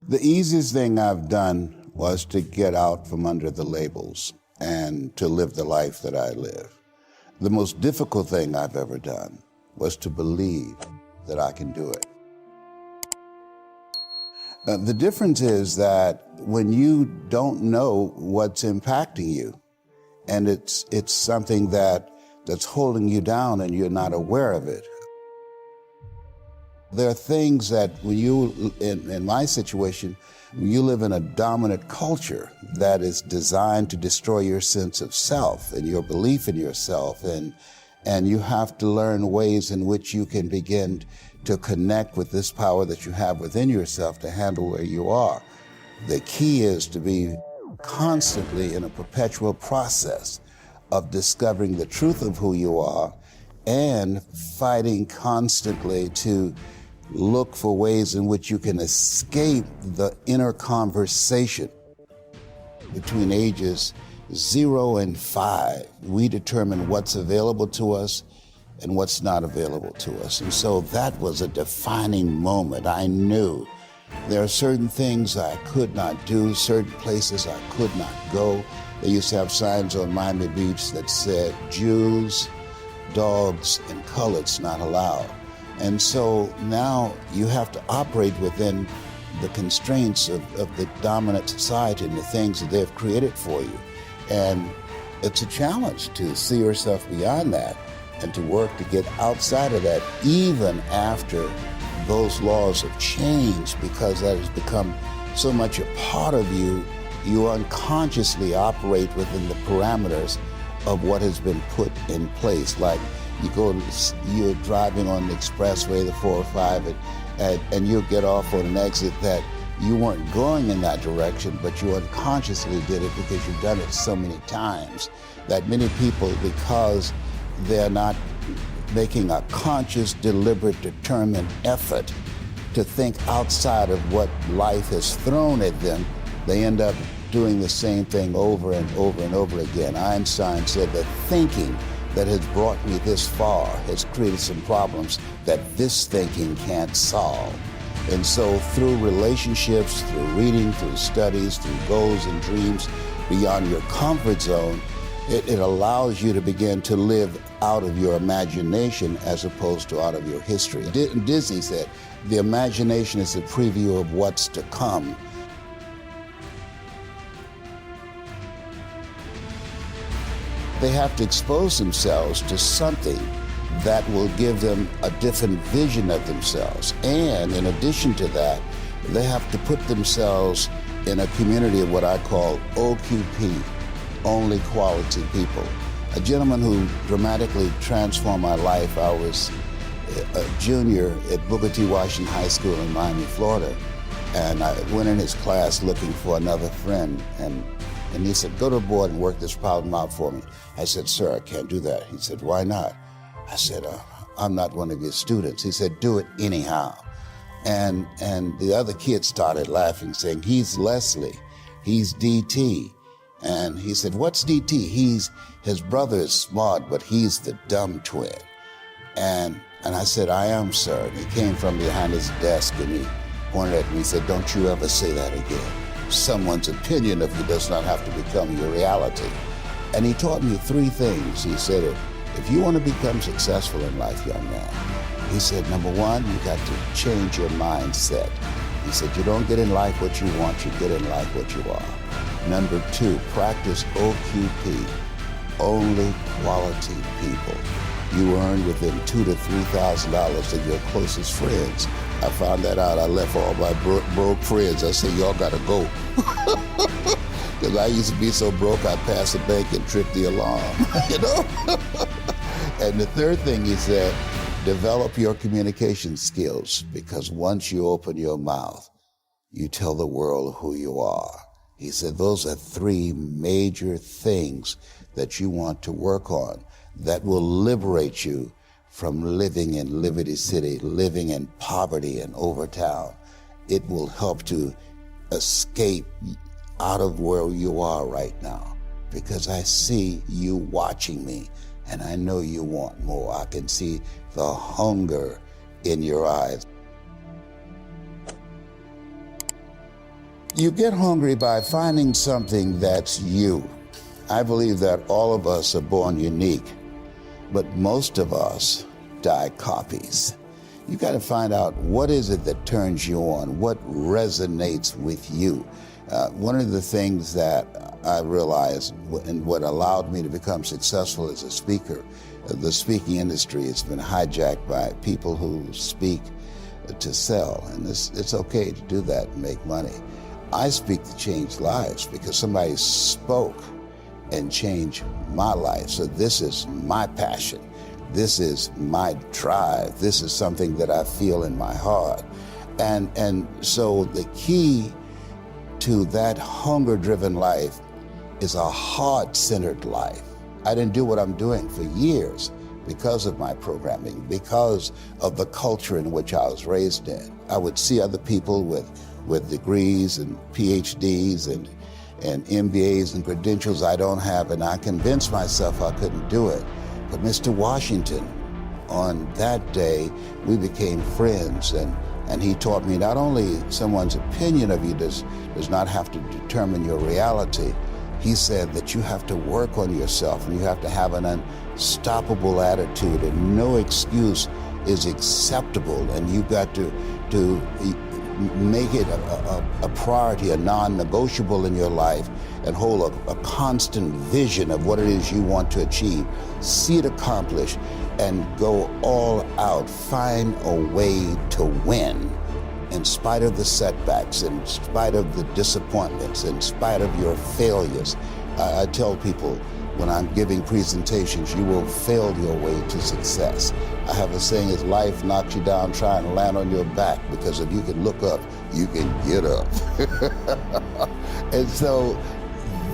The easiest thing I've done was to get out from under the labels and to live the life that I live. The most difficult thing I've ever done was to believe that I can do it. The difference is that when you don't know what's impacting you, and it's something that's holding you down and you're not aware of it. There are things that when you, in my situation, when you live in a dominant culture that is designed to destroy your sense of self and your belief in yourself, and you have to learn ways in which you can begin to connect with this power that you have within yourself to handle where you are. The key is to be constantly in a perpetual process of discovering the truth of who you are and fighting constantly to look for ways in which you can escape the inner conversation. Between ages 0 and 5, we determine what's available to us and what's not available to us. And so that was a defining moment. I knew there are certain things I could not do, certain places I could not go. They used to have signs on Miami Beach that said, Jews, dogs, and coloreds not allowed. And so now you have to operate within the constraints of the dominant society and the things that they've created for you. And it's a challenge to see yourself beyond that and to work to get outside of that, even after those laws have changed, because that has become so much a part of you. You unconsciously operate within the parameters of what has been put in place. Like you're driving on the expressway, the 405, and you'll get off on an exit that you weren't going in that direction, but you unconsciously did it because you've done it so many times that many people, because they're not making a conscious, deliberate, determined effort to think outside of what life has thrown at them, they end up doing the same thing over and over and over again. Einstein said that thinking that has brought me this far has created some problems that this thinking can't solve. And so through relationships, through reading, through studies, through goals and dreams beyond your comfort zone, it allows you to begin to live out of your imagination as opposed to out of your history. Disney said, the imagination is a preview of what's to come. They have to expose themselves to something that will give them a different vision of themselves. And in addition to that, they have to put themselves in a community of what I call OQP, only quality people. A gentleman who dramatically transformed my life, I was a junior at Booker T. Washington High School in Miami, Florida, and I went in his class looking for another friend, and he said, go to the board and work this problem out for me. I said, sir, I can't do that. He said, why not? I said, I'm not one of your students. He said, do it anyhow. And the other kids started laughing, saying, he's Leslie, he's DT. And he said, what's DT? His brother is smart, but he's the dumb twin. And I said, I am, sir. And he came from behind his desk and he pointed at me and said, don't you ever say that again. Someone's opinion of you does not have to become your reality. And he taught me 3 things. He said, if you want to become successful in life, young man, he said, number 1, you got to change your mindset. He said, you don't get in life what you want, you get in life what you are. Number 2, practice OQP, only quality people. You earn within $2,000 to $3,000 of your closest friends. I found that out. I left all my broke friends. I said, y'all gotta go. Because I used to be so broke, I'd pass the bank and trip the alarm, you know? And the third thing he said, develop your communication skills, because once you open your mouth, you tell the world who you are. He said, those are 3 major things that you want to work on that will liberate you from living in Liberty City, living in poverty in Overtown. It will help to escape out of where you are right now, because I see you watching me and I know you want more. I can see the hunger in your eyes. You get hungry by finding something that's you. I believe that all of us are born unique, but most of us die copies. You got to find out what is it that turns you on, what resonates with you. One of the things that I realized and what allowed me to become successful as a speaker, the speaking industry has been hijacked by people who speak to sell, and it's okay to do that and make money. I speak to change lives because somebody spoke and changed my life. So this is my passion. This is my drive. This is something that I feel in my heart. And so the key to that hunger-driven life is a heart-centered life. I didn't do what I'm doing for years because of my programming, because of the culture in which I was raised in. I would see other people with degrees and PhDs and MBAs and credentials I don't have, and I convinced myself I couldn't do it. But Mr. Washington, on that day, we became friends, and he taught me not only someone's opinion of you does not have to determine your reality. He said that you have to work on yourself and you have to have an unstoppable attitude, and no excuse is acceptable, and you've got to make it a priority, a non-negotiable in your life, and hold a constant vision of what it is you want to achieve. See it accomplished and go all out. Find a way to win in spite of the setbacks, in spite of the disappointments, in spite of your failures. I tell people when I'm giving presentations, you will fail your way to success. I have a saying, is life knocks you down, try and land on your back, because if you can look up, you can get up. And so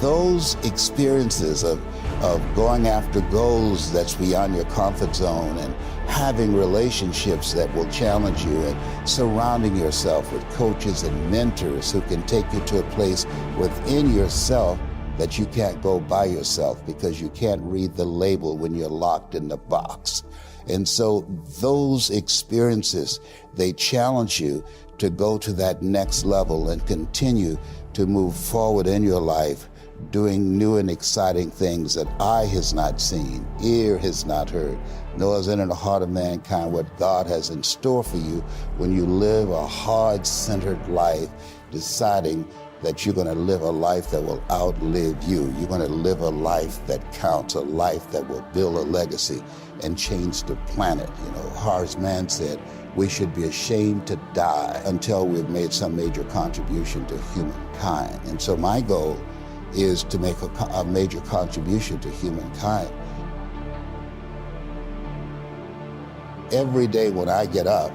those experiences of going after goals that's beyond your comfort zone, and having relationships that will challenge you, and surrounding yourself with coaches and mentors who can take you to a place within yourself that you can't go by yourself because you can't read the label when you're locked in the box. And so those experiences, they challenge you to go to that next level and continue to move forward in your life, doing new and exciting things that eye has not seen, ear has not heard, nor is in the heart of mankind what God has in store for you when you live a heart-centered life, deciding that you're going to live a life that will outlive you. You're going to live a life that counts, a life that will build a legacy and change the planet. You know, Horace Mann said, we should be ashamed to die until we've made some major contribution to humankind. And so my goal is to make a major contribution to humankind. Every day when I get up,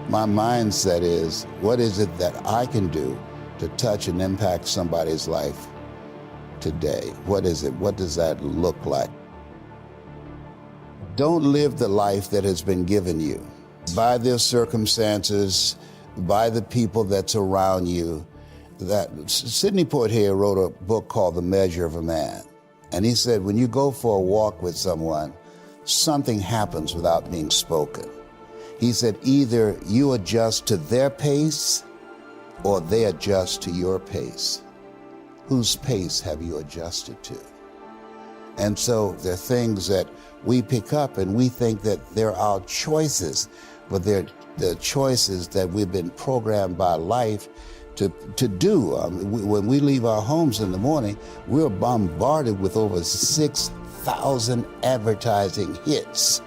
my mindset is, what is it that I can do to touch and impact somebody's life today? What is it? What does that look like? Don't live the life that has been given you by their circumstances, by the people that's around you. That Sidney Poitier wrote a book called The Measure of a Man. And he said, when you go for a walk with someone, something happens without being spoken. He said, either you adjust to their pace or they adjust to your pace. Whose pace have you adjusted to? And so there are things that we pick up and we think that they're our choices, but they're the choices that we've been programmed by life to do. When we leave our homes in the morning, we're bombarded with over 6,000 advertising hits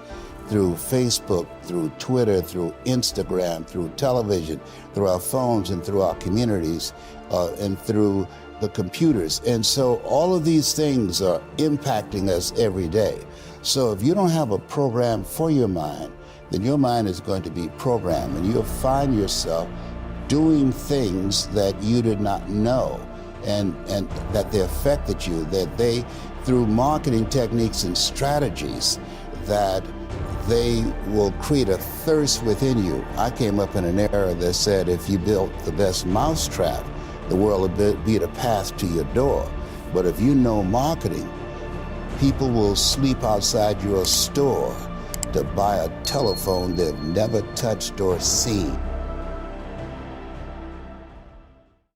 through Facebook, through Twitter, through Instagram, through television, through our phones and through our communities, and through the computers. And so all of these things are impacting us every day. So if you don't have a program for your mind, then your mind is going to be programmed, and you'll find yourself doing things that you did not know, and that they affected you, that they, through marketing techniques and strategies, that they will create a thirst within you. I came up in an era that said if you built the best mousetrap, the world will be the path to your door. But if you know marketing, people will sleep outside your store to buy a telephone they've never touched or seen.